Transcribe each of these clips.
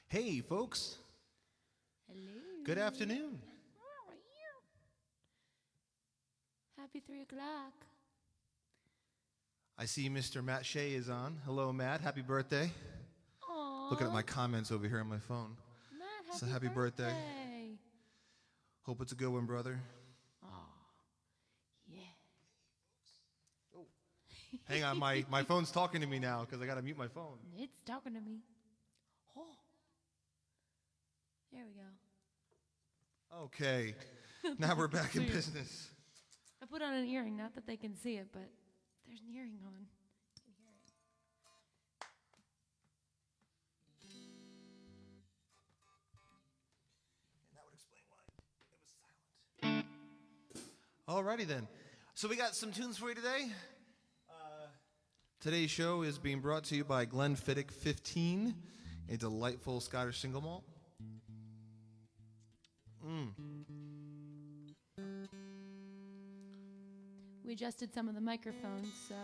Hey, folks. Hello. Good afternoon. How are you? Happy 3 o'clock. I see Mr. Matt Shea is on. Hello, Matt. Happy birthday. Aww. Looking at my comments over here on my phone. Matt, So happy happy birthday. birthday. Hope it's a good one, brother. Aw. Yeah. Hang on, my phone's talking to me now because I got to mute my phone. It's talking to me. Oh. There we go. Okay. Now we're back in business. I put on an earring, not that they can see it, but there's an earring on. You can hear it. And that would explain why it was silent. Alrighty then. So we got some tunes for you today. Today's show is being brought to you by Glenfiddich 15, a delightful Scottish single malt. We adjusted some of the microphones, so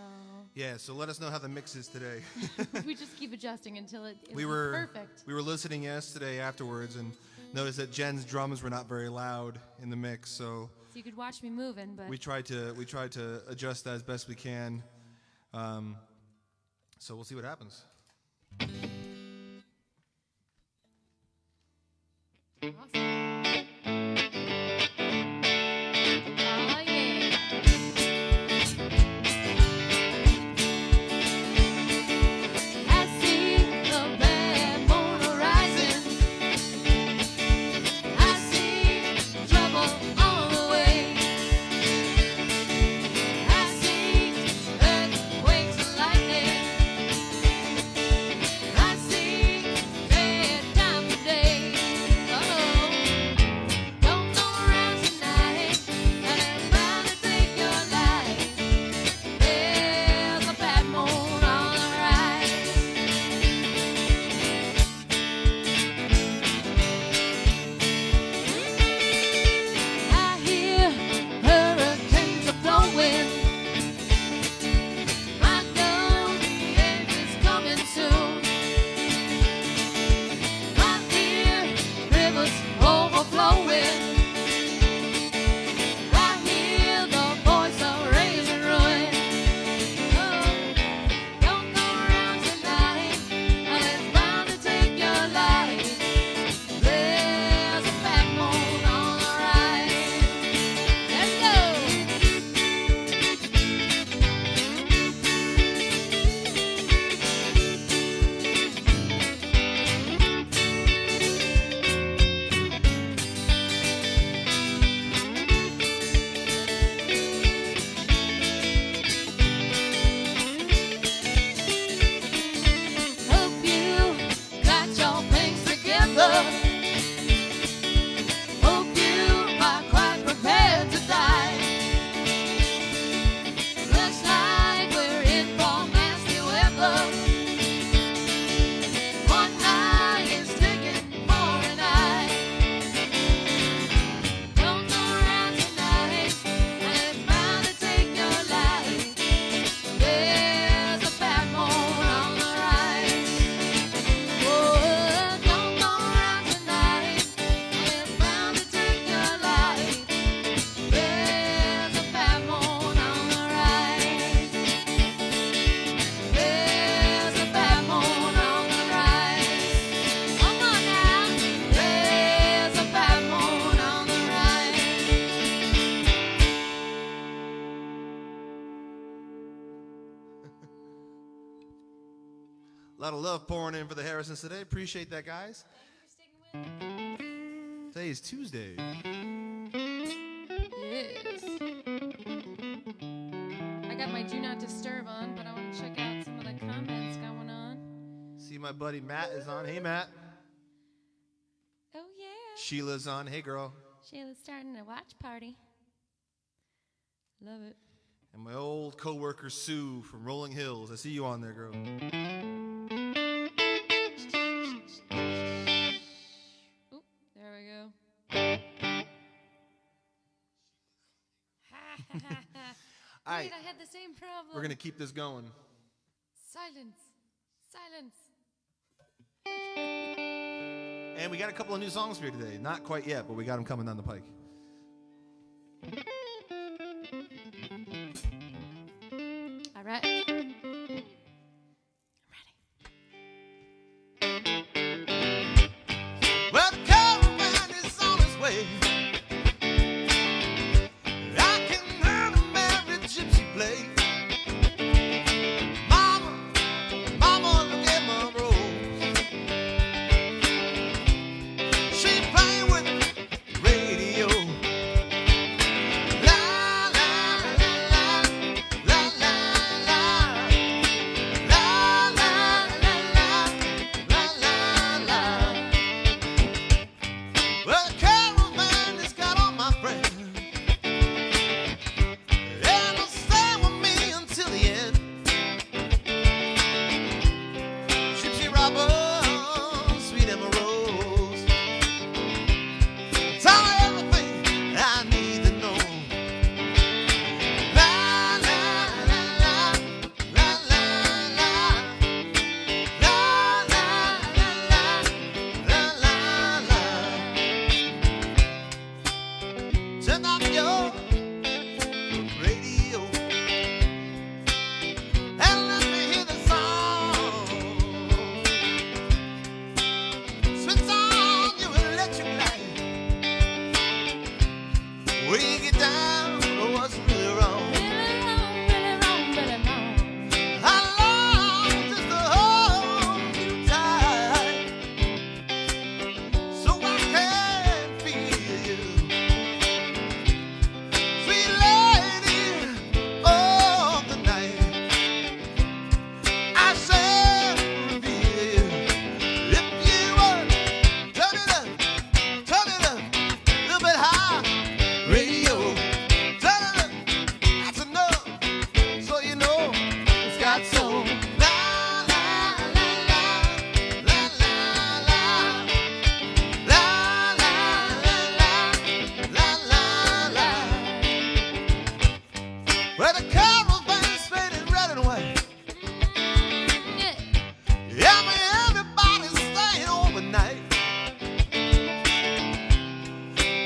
Yeah, so let us know how the mix is today. we just keep adjusting until it is We were perfect. We were listening yesterday afterwards and noticed that Jen's drums were not very loud in the mix, so So you could watch me moving, but we tried to adjust that as best we can. So we'll see what happens. awesome. Oh, yeah. I see the red moon rising. I see trouble on the way. I see earthquakes and lightning. I see bad time of day. Don't go around tonight and try to take your life. There's a bad moon on the rise. I hear hurricanes are blowing. I know the end is coming soon. I hear rivers overflowing. I hear the voice of razor ruin. Oh, don't go around tonight, and it's bound to take your life. There's a bad moon on the rise. Let's go. Hope you got your things together. Hope you are quite prepared to die. Looks like we're in for nasty weather. One eye is taken for an eye. Don't go around tonight, and it's bound to take your life. There's a bad moon on the rise. Oh, don't go around tonight, and it's bound to take your life. There's a bad moon on the rise. There's a bad moon on the rise. Come on now. There's a bad moon on the rise. A lot of love pouring in for the Harrisons today. Appreciate that, guys. Thank you for sticking with me. Today is Tuesday. Yes. I got my Do Not Disturb on, but I want to check out some of the comments going on. See my buddy Matt is on. Hey, Matt. Oh, yeah. Sheila's on. Hey, girl. Sheila's starting a watch party. Love it. And my old coworker Sue from Rolling Hills. I see you on there, girl. Oop, there we go. All right, Wait, I had the same problem. we're going to keep this going. Silence. Silence. And we got a couple of new songs for you today. Not quite yet, but we got them coming down the pike. All right. I'm ready. Well, the caravan is on its way. I can hear the merry gypsy play. Mama, mama, look at my rose. She playing with the radio. La la la la la la la la la la la la la. Well, the caravan has got all my friends, and they'll stay with me until the end. Gypsy robber, sweet Emma Rose, tell me everything I need to know. La la la la la la la la la la la la. Turn up your radio and let me hear the song. Switch on your electric light. We get down to what's really wrong. Really wrong, really wrong, really wrong. How long just to hold you tight so I can feel you, sweet lady of the night. I shall reveal you if you would turn it up, a little bit high. Radio, turn it up, that's enough, so you know it's got soul. La la la la la la la la la la la la. Where the caravan's faded red and white. Yeah. Yeah, man, everybody's staying overnight.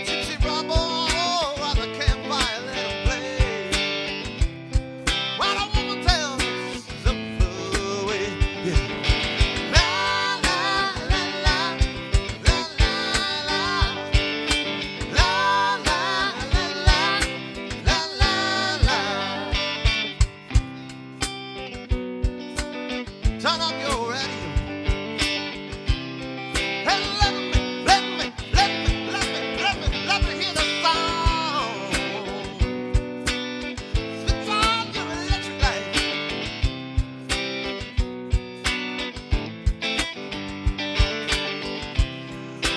Gypsy robber on the campfire, let 'em play. While a woman tells them the way. Yeah. La la la la la la la la la la la la. Turn up your radio. And let me hear the song. Switch on your electric light.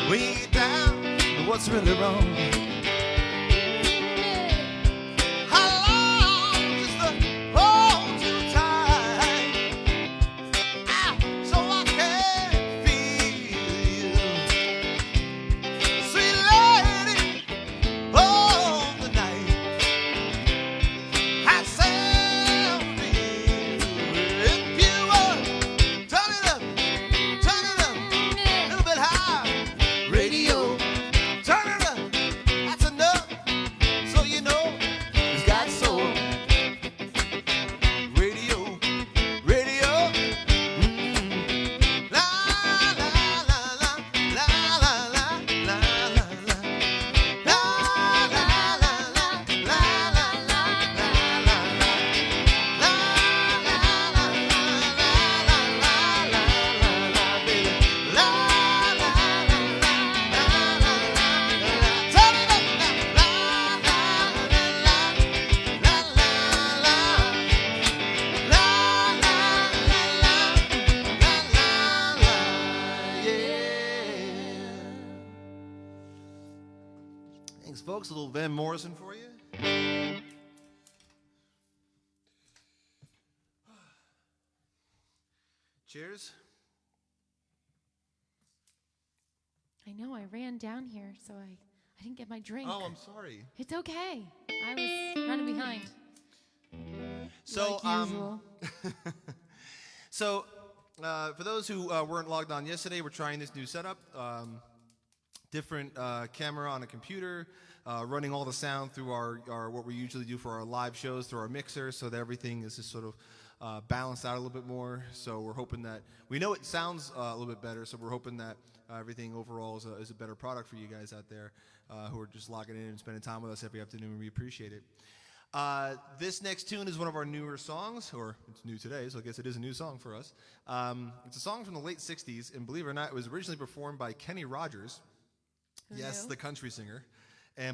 We get down to what's really wrong. How long just to hold you tight, so I can feel you, sweet lady of the night. I shall feel if you would turn it up, a little bit high. Radio, turn it up, that's enough, so you know it's got soul. Radio, radio, la la la la la la la la la la la la la la Thanks, folks. A little Van Morrison for you. Cheers. I know, I ran down here, so I didn't get my drink. Oh, I'm sorry. It's okay. I was running behind. So, like usual. So, for those who weren't logged on yesterday, we're trying this new setup. different camera on a computer, running all the sound through our what we usually do for our live shows through our mixer, so that everything is just sort of balanced out a little bit more. So we're hoping that we know it sounds a little bit better. So we're hoping that everything overall is a better product for you guys out there who are just logging in and spending time with us every afternoon. We appreciate it. This next tune is one of our newer songs, or it's new today, so I guess it is a new song for us. It's a song from the late 60s, and believe it or not, it was originally performed by Kenny Rogers. Yes, the country singer.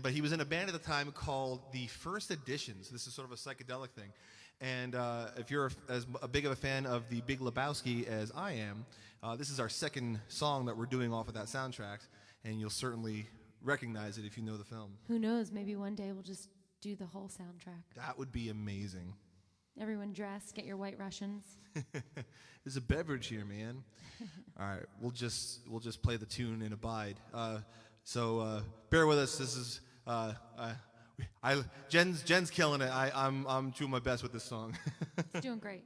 But he was in a band at the time called the First Editions. This is sort of a psychedelic thing. And if you're as big of a fan of the Big Lebowski as I am, this is our second song that we're doing off of that soundtrack, and you'll certainly recognize it if you know the film. Who knows? Maybe one day we'll just do the whole soundtrack. That would be amazing. Everyone dress, get your White Russians. There's a beverage here, man. All right, we'll just play the tune and abide. So bear with us. This is Jen's killing it. I'm doing my best with this song. It's doing great.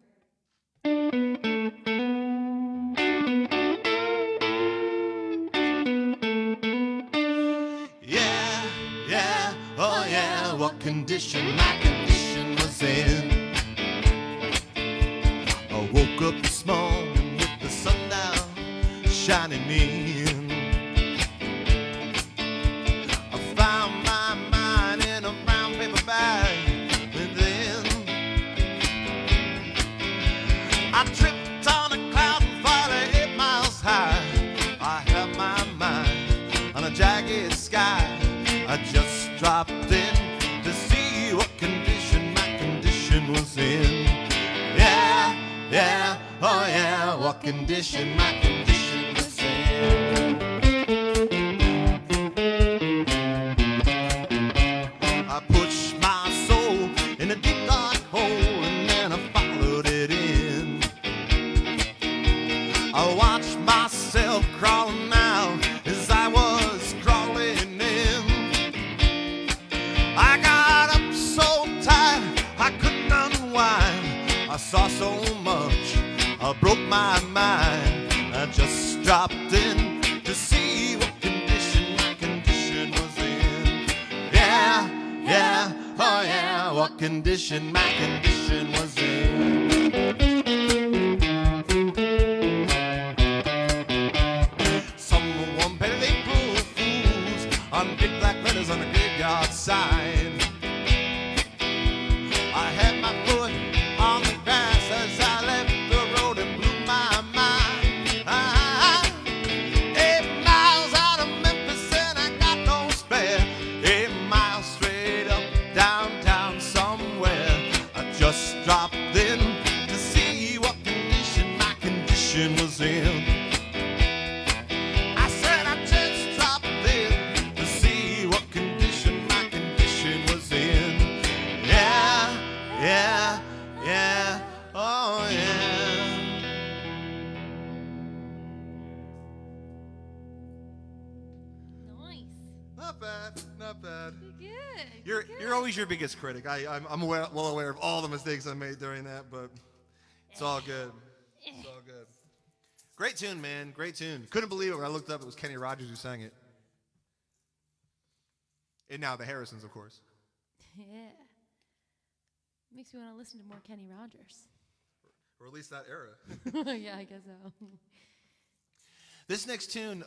Yeah, oh yeah, what condition my condition was in. I woke up this morning with the sun down shining in. I found my mind in a brown paper bag within. I tripped on a cloud and falling 8 miles high. I had my mind on a jagged sky. I just dropped in to see what condition my condition was in. Yeah, oh yeah, what condition my condition was in. I pushed my soul in a deep dark hole and then I followed it in. I watched myself crawling out as I was crawling in. I got up so tired I couldn't unwind. I saw so much, I broke my mind. I just dropped in to see what condition my condition was in. Yeah, oh yeah, what condition my condition was in. Someone better they pull fools on big black letters on a graveyard sign. I had my foot on the grass as I left the road and blew my mind. 8 miles out of Memphis and I got no spare. 8 miles straight up downtown somewhere. I just dropped in to see what condition my condition was in. I said I just dropped in to see what condition my condition was in. Yeah, oh yeah. Nice. Not bad. Good. You're always your biggest critic. I'm well aware of all the mistakes I made during that, but it's all good. It's all good. Great tune, man. Great tune. Couldn't believe it when I looked up. It was Kenny Rogers who sang it. And now the Harrisons, of course. Yeah. Makes me want to listen to more Kenny Rogers. Or at least that era. Yeah, I guess so. This next tune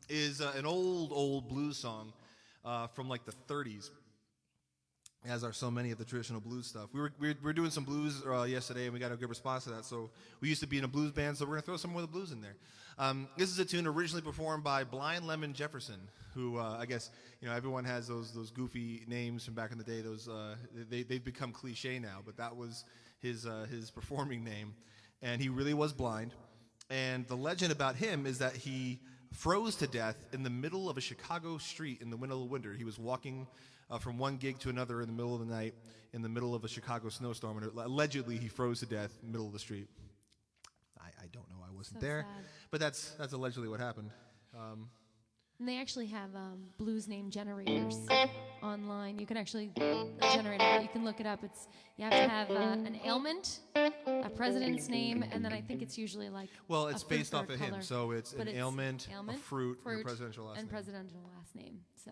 is an old blues song from like the 30s, as are so many of the traditional blues stuff. We were doing some blues yesterday, and we got a good response to that. So we used to be in a blues band, so we're going to throw some more of the blues in there. This is a tune originally performed by Blind Lemon Jefferson, who I guess everyone has those goofy names from back in the day. Those they've become cliche now, but that was his performing name, and he really was blind. And the legend about him is that he froze to death in the middle of a Chicago street in the middle of winter. He was walking from one gig to another in the middle of the night in the middle of a Chicago snowstorm, and allegedly he froze to death in the middle of the street. I don't know. I wasn't there, sad. but that's allegedly what happened. And they actually have blues name generators online. You can actually generate it. You can look it up. You have to have an ailment, a president's name, and then I think it's usually like Well, it's a fruit based off or of color. him, so it's But an ailment, a fruit, and a presidential last and name. presidential last name. So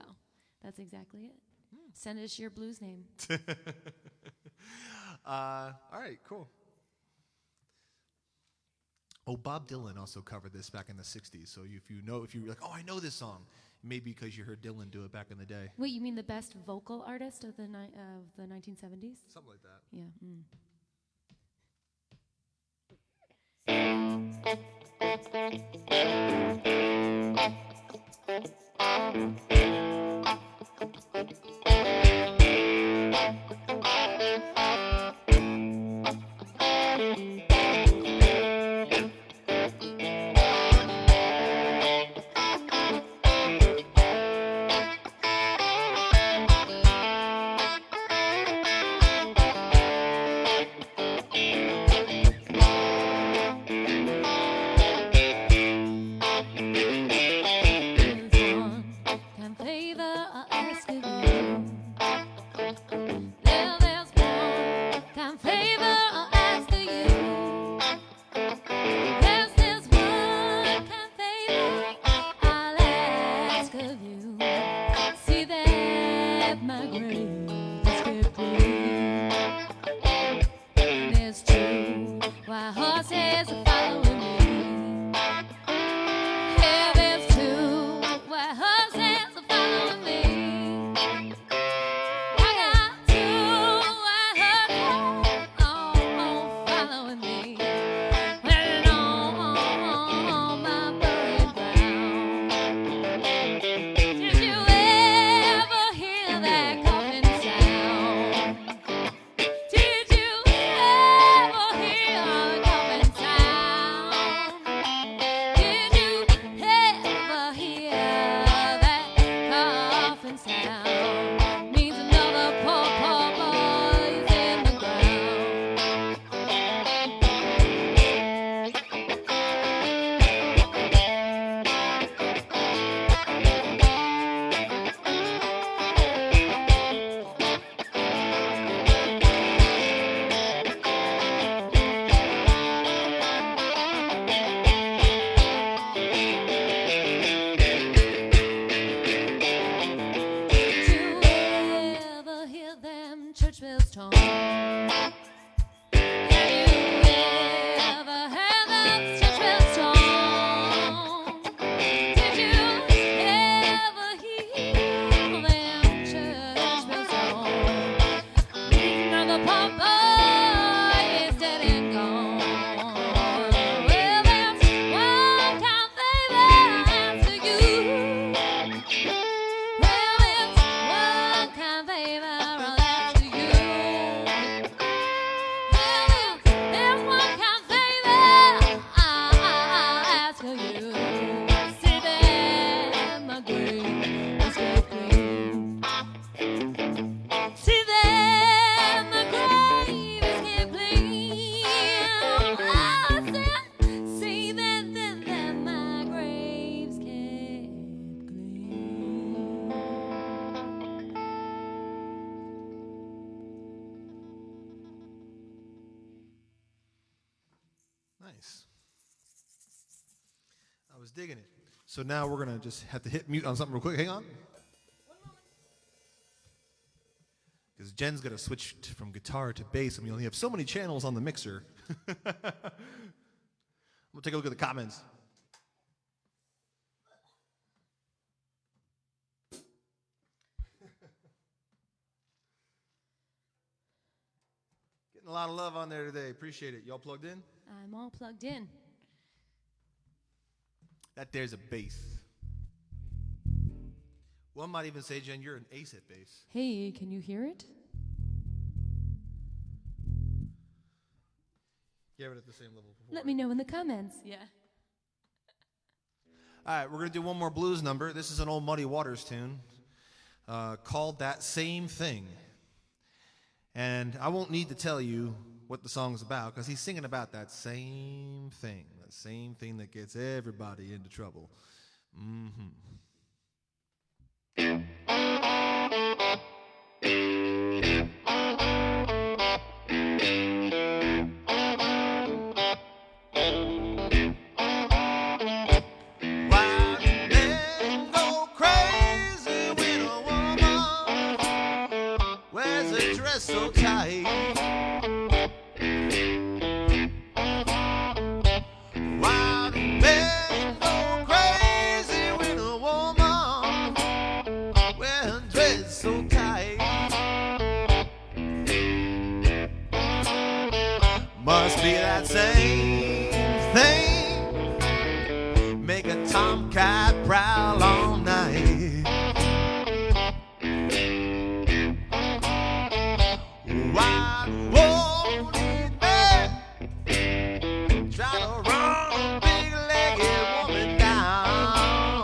that's exactly it. Send us your blues name. All right, cool. Oh, Bob Dylan also covered this back in the 60s. So if you're like, oh, I know this song, maybe because you heard Dylan do it back in the day. Wait, you mean the best vocal artist of the 1970s? Something like that. Yeah. Nice. I was digging it. So now we're going to just have to hit mute on something real quick. Hang on. Because Jen's going to switch from guitar to bass, and we only have so many channels on the mixer. We'll take a look at the comments. Getting a lot of love on there today. Appreciate it. Y'all plugged in? I'm all plugged in. That there's a bass. One might even say, Jen, you're an ace at bass. Hey, can you hear it? Yeah, but at the same level before. Let me know in the comments. Yeah. All right, we're going to do one more blues number. This is an old Muddy Waters tune called That Same Thing. And I won't need to tell you what the song's about, because he's singing about that same thing that gets everybody into trouble. Mm-hmm. Why do men go crazy when a woman wears a dress so tight? Why do men go crazy when a woman wears a dress so tight? Must be that same thing, make a tomcat prowl all night. Why won't it be? Try to run a big-legged woman down.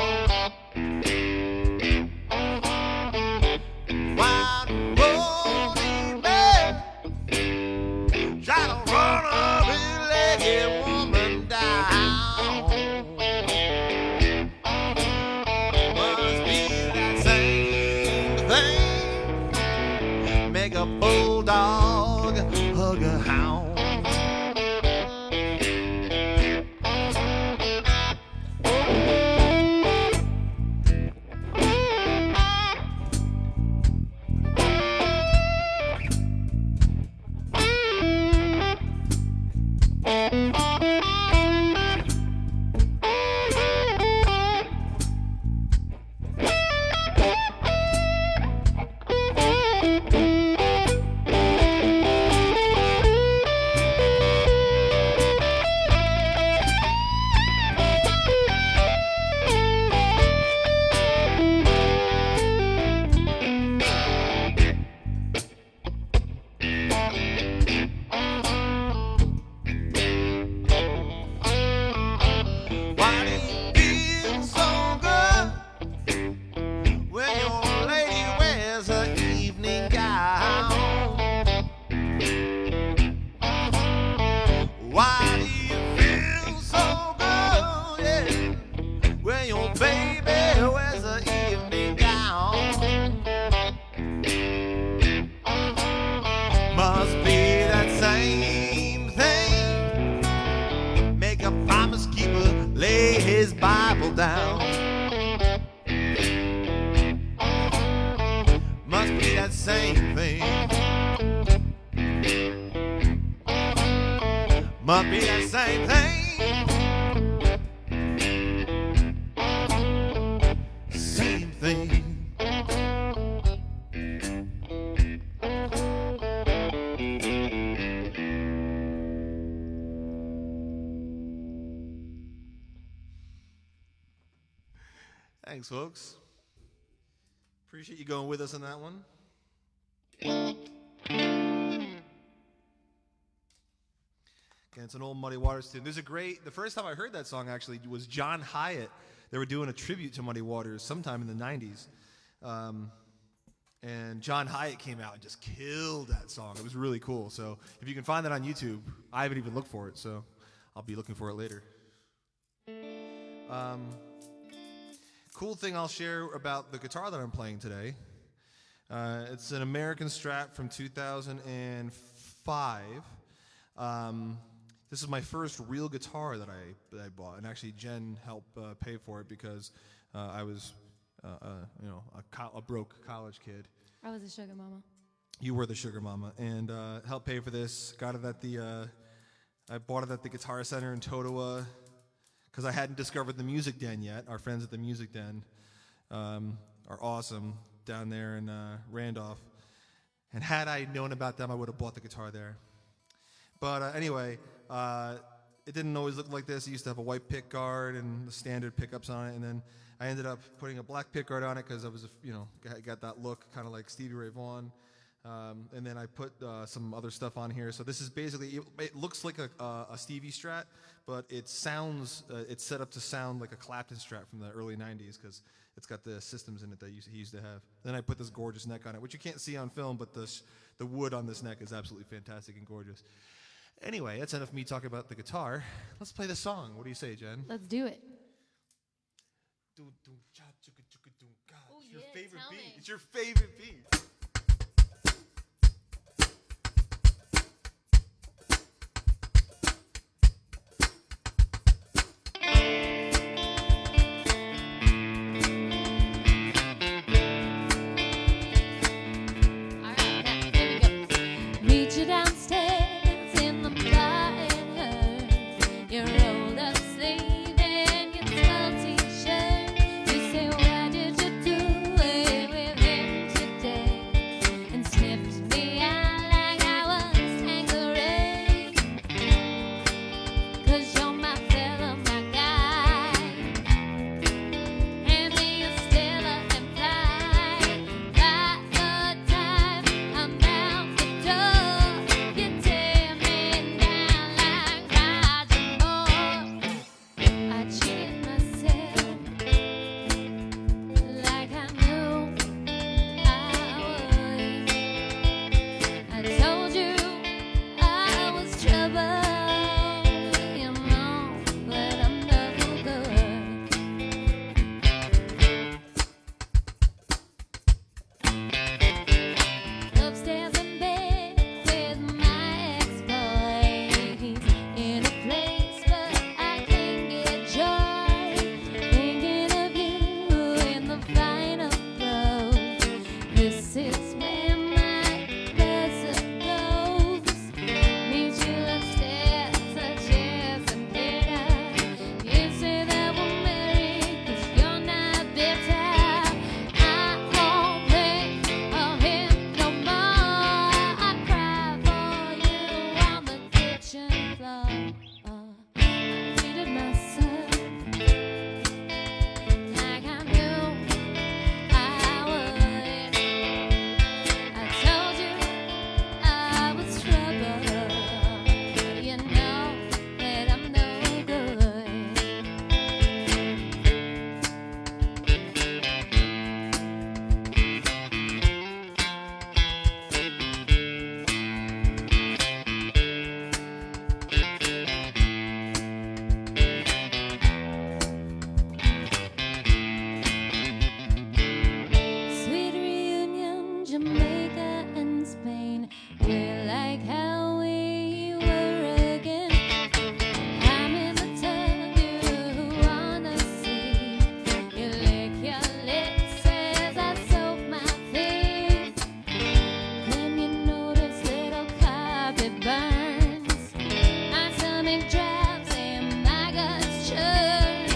Why won't it be? Try to run a big-legged woman down. Must be that same thing, make a bulldog hug a hound. Why do you feel so good when your lady wears an evening gown? Why do you feel so good, yeah, when your baby wears an evening gown? Must be that same thing, make a promise keeper lay his Bible down. Must be that same thing. Must be that same thing. Same thing. Thanks, folks. Appreciate you going with us on that one. Again, it's an old Muddy Waters tune. The first time I heard that song actually was John Hyatt. They were doing a tribute to Muddy Waters sometime in the 90s. And John Hyatt came out and just killed that song. It was really cool. So if you can find that on YouTube, I haven't even looked for it, so I'll be looking for it later. Cool thing I'll share about the guitar that I'm playing today. It's an American Strat from 2005. This is my first real guitar that I bought, and actually Jen helped pay for it because I was, a broke college kid. I was a sugar mama. You were the sugar mama, and helped pay for this. Got it at I bought it at the Guitar Center in Totowa because I hadn't discovered the Music Den yet. Our friends at the Music Den are awesome down there in Randolph, and had I known about them, I would have bought the guitar there. But anyway, it didn't always look like this. It used to have a white pick guard and the standard pickups on it, and then I ended up putting a black pick guard on it because I was, got that look kind of like Stevie Ray Vaughan. And then I put some other stuff on here. So this is basically, it looks like a Stevie Strat, but it sounds, it's set up to sound like a Clapton Strat from the early 90s because it's got the systems in it that he used to have. Then I put this gorgeous neck on it, which you can't see on film, but the wood on this neck is absolutely fantastic and gorgeous. Anyway, that's enough of me talking about the guitar. Let's play the song. What do you say, Jen? Let's do it. your Yeah, favorite tell beat. me. It's your favorite beat. All right, now, here we go. Meet you downstairs in the bar and her. You're rolled up sleeve and your small t-shirt. You say, what did you do with him today? And sniffed me out like I was Tanqueray. 'Cause you're my fella, my guy. And me a stella and fly. By the time I'm out the door, you tear me down like Roger Moore. I cheated myself like I knew I would. I told you I was trouble, you know, but I'm no good. Upstairs in bed with my ex-boy. He's in a place, but I can't get joy. Thinking of you in the final throes. This is where my blessed goes. Meet you upstairs, a chance and dinner. You say that we're married 'cause you're not bitter. I won't think of him no more. I cry for you on the kitchen floor. I treated myself like I knew I would. I told you I was trouble. You know that I'm no good. Sweet reunion, Jamaica and Spain. We're like how we were again. I'm in the tub, you on the sea. You lick your lips as I soak my feet. Then you notice little carpet burns. My stomach drops and my guts churn.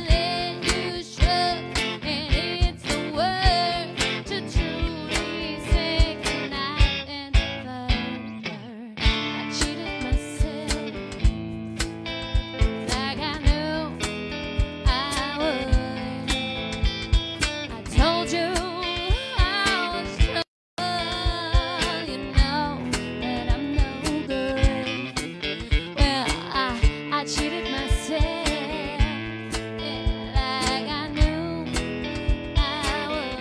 Then you shrug and it's the word to truly say goodnight and further. I cheated myself like I knew I would. I told you I was trouble. You know that I'm no good. Well, I cheated myself, yeah, like I knew I would.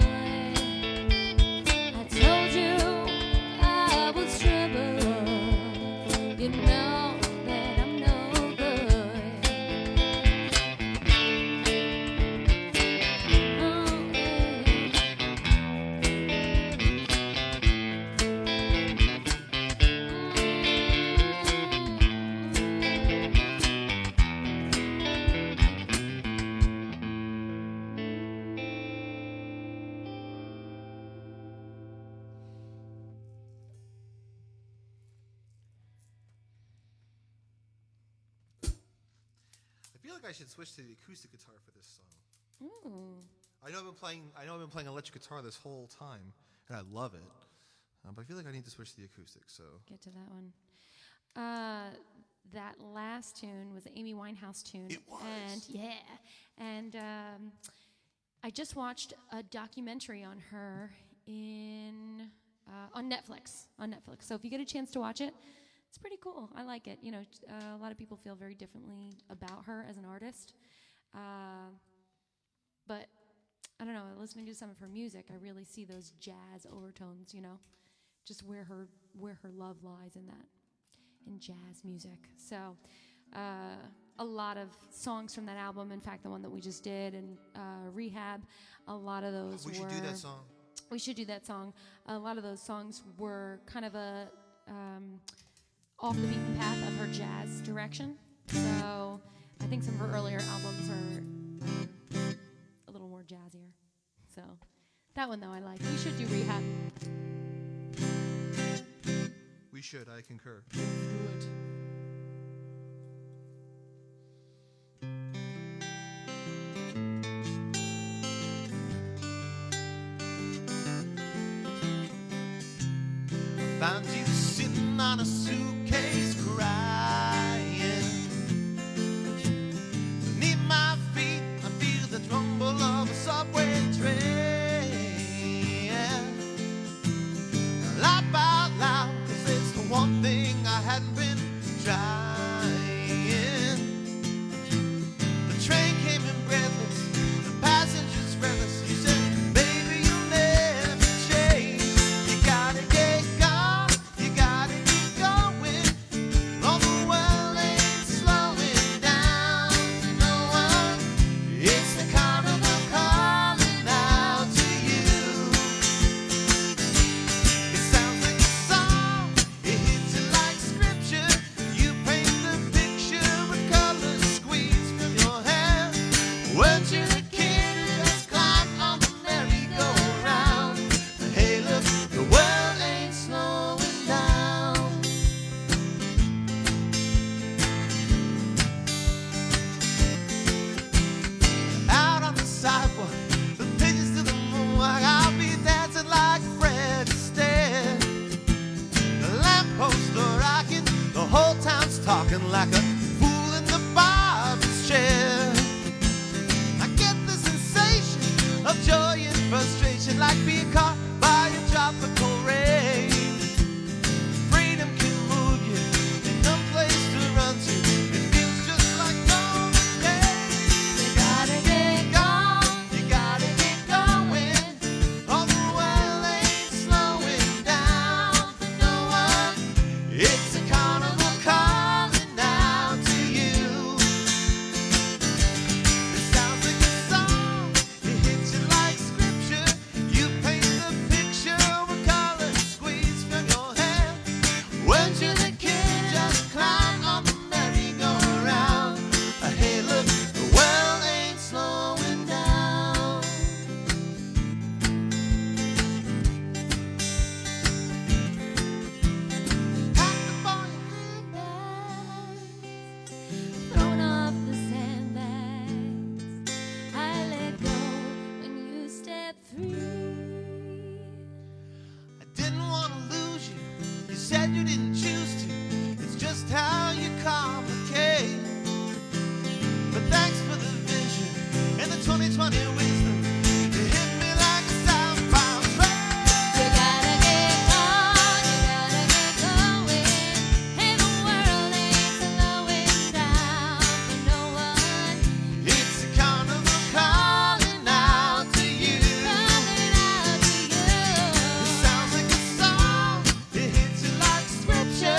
I told you I was trouble. You know that I'm no good. Oh, I feel like I should switch to the acoustic guitar for this song. Ooh. I know I've been playing electric guitar this whole time, and I love it. But I feel like I need to switch to the acoustic. So Get to that one. That last tune was an Amy Winehouse tune. It was. And yeah. And I just watched a documentary on her on Netflix. So if you get a chance to watch it, it's pretty cool. I like it. You know, a lot of people feel very differently about her as an artist. But I don't know, listening to some of her music, I really see those jazz overtones, you know, just where her love lies in that, in jazz music. So a lot of songs from that album. In fact, the one that we just did and Rehab, a lot of those We should do that song. We should do that song. A lot of those songs were kind of a off the beaten path of her jazz direction. So I think some of her earlier albums are a little more jazzier. So that one, though, I like. We should do Rehab. We should. I concur. Good. Found you sitting on a suitcase crying. Beneath my feet, I feel the rumble of a subway train. I laugh out loud, 'cause it's the one thing I hadn't been trying. The train came in breathless, the passengers breathless. You said, baby, you'll never change. You gotta get gone, you gotta keep going. All the world ain't slowing down to no one. It's the carnival calling out to you. It sounds like a song, it hits you like scripture. You paint the picture with colors squeezed from your hair. Weren't you the kid who just climbed on the merry-go-round? Hey, look, the world ain't slowing down. Out on the sidewalk, the pigeons to the moonwalk, I'll be dancing like Fred Astaire. The lampposts are rocking, the whole town's talking like a fool in the barber's chair. I get the sensation of joy and frustration, like being caught by a tropical rain. Freedom can move you, and no place to run to. It feels just like golden days. You gotta get gone, you gotta get going. All the world ain't slowing down for no one. It's a carnival calling out to you. It sounds like a song, it hits you like scripture. You paint the picture with colors squeezed from your hair. Weren't you the kid just climb on the merry-go-round? Hey, look, the world ain't slowing down. Packed up all your handbags, Thrown off the sandbags, I let go when you stepped through. I didn't want to lose you. You said you didn't choose to. It's just how you complicate. But thanks for the vision and the 2020 wisdom. You hit me like a southbound train. You gotta get gone, you gotta get going. Hey, the world ain't slowing down for no one. It's a carnival calling out to you. Calling out to you. It sounds like a song. It hits you like scripture.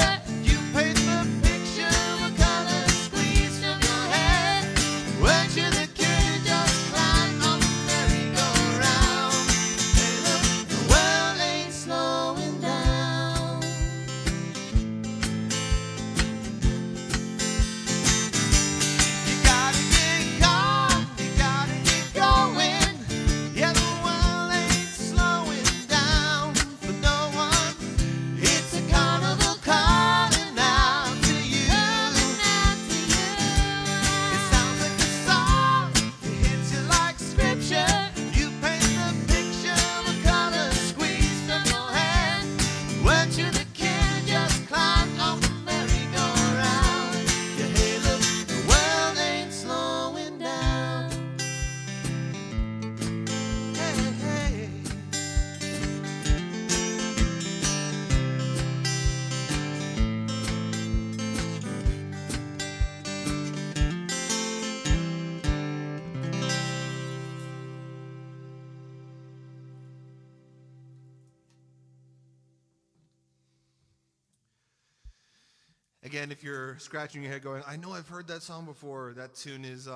again, if you're scratching your head going, I know I've heard that song before, that tune is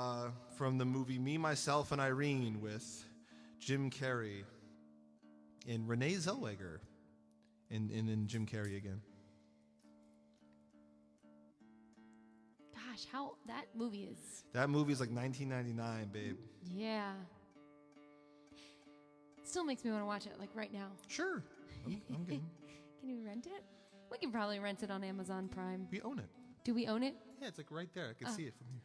from the movie Me, Myself, and Irene with Jim Carrey and Renee Zellweger and then Jim Carrey again. Gosh, how that movie is. That movie is like 1999, babe. Yeah. Still makes me want to watch it, like right now. Sure. I'm game. Can you rent it? We can probably rent it on Amazon Prime. We own it. Do we own it? Yeah, it's like right there. I can see it from here.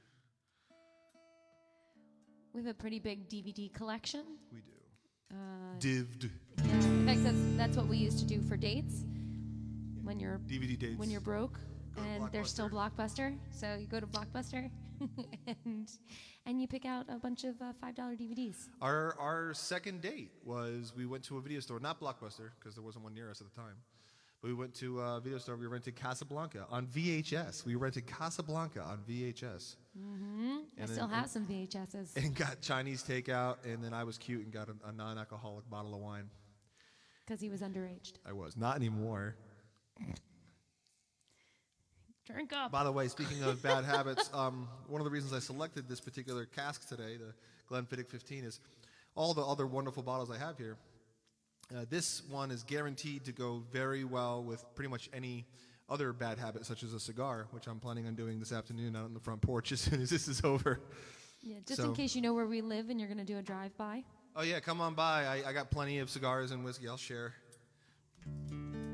We have a pretty big DVD collection. We do. Div'd. Yeah. In fact, that's what we used to do for dates. When you're DVD dates. When you're broke Go to and there's still Blockbuster, so you go to Blockbuster and you pick out a bunch of $5 DVDs. Our second date was we went to a video store, not Blockbuster, because there wasn't one near us at the time. But we went to a video store. We rented Casablanca on VHS. We rented Casablanca on VHS. Mm-hmm. I still have some VHSs. And got Chinese takeout, and then I was cute and got a non-alcoholic bottle of wine. Because he was underaged. I was. Not anymore. Drink up. By the way, speaking of bad habits, one of the reasons I selected this particular cask today, the Glenfiddich 15, is all the other wonderful bottles I have here. This one is guaranteed to go very well with pretty much any other bad habit, such as a cigar, which I'm planning on doing this afternoon out on the front porch as soon as this is over. Yeah, just in case you know where we live and you're going to do a drive-by. Oh, yeah, come on by. I got plenty of cigars and whiskey. I'll share.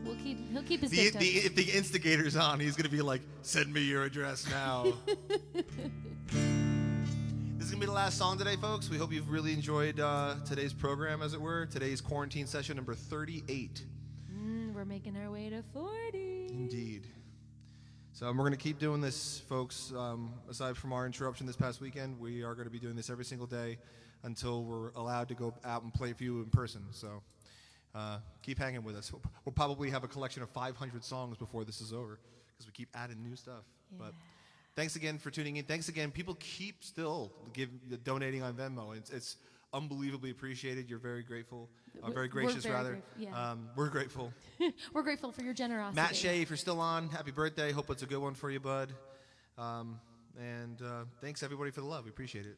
He'll keep his distance. If the instigator's on, he's going to be like, send me your address now. This is going to be the last song today, folks. We hope you've really enjoyed today's program, as it were. Today's quarantine session number 38. We're making our way to 40. Indeed. So we're going to keep doing this, folks. Aside from our interruption this past weekend, we are going to be doing this every single day until we're allowed to go out and play for you in person. So keep hanging with us. We'll probably have a collection of 500 songs before this is over because we keep adding new stuff. Yeah. But thanks again for tuning in. Thanks again. People keep still donating on Venmo. It's unbelievably appreciated. You're very grateful. Very gracious, rather. Yeah. We're grateful. We're grateful for your generosity. Matt Shea, if you're still on, happy birthday. Hope it's a good one for you, bud. And thanks, everybody, for the love. We appreciate it.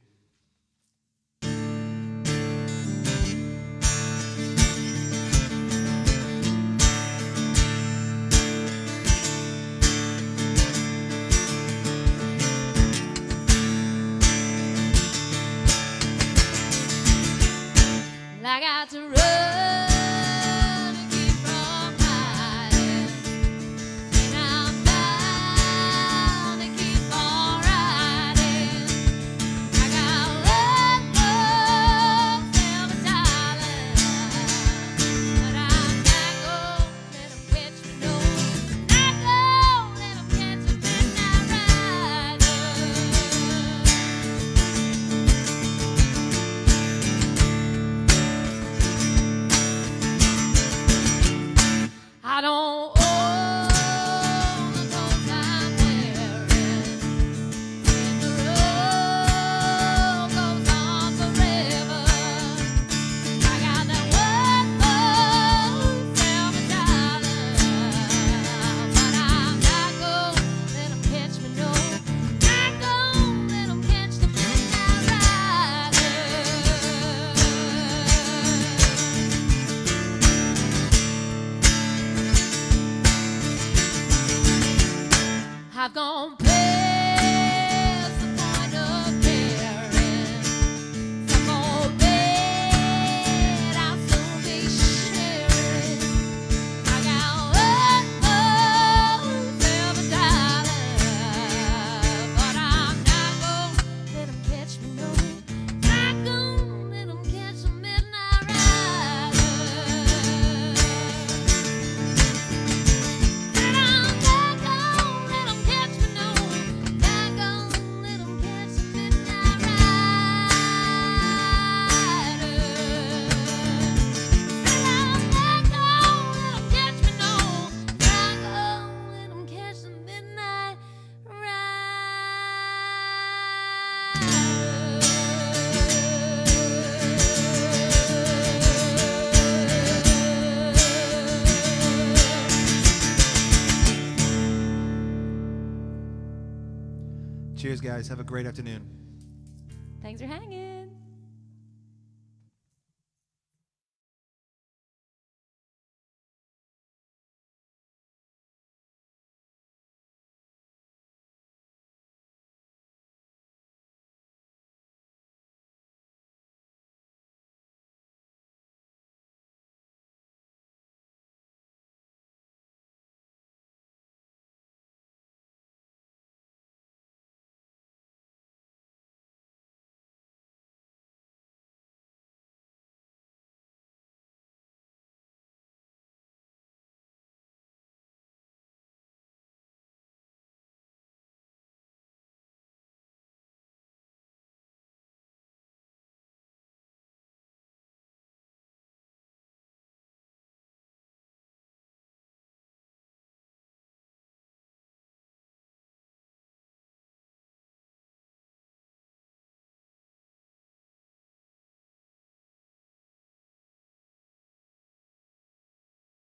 I got to run to keep from hiding, and I'm bound to keep on riding. I got love, silver darling, but I'm not gonna let 'em catch me, no. Not gonna let 'em catch a midnight rider. I don't own the clothes I'm wearing, and the road goes on forever. I got that one silver dollar, but I'm not gonna let 'em catch me, no. Not gonna let 'em catch the midnight rider. I've gone past the point of caring. Some old bed I'll soon be sharing. I got silver dollar, but I'm not gonna let 'em catch me, no. Not gonna let 'em catch a midnight rider. And I'm not gonna let 'em catch me, no. Cheers, guys. Have a great afternoon. Thanks for hanging.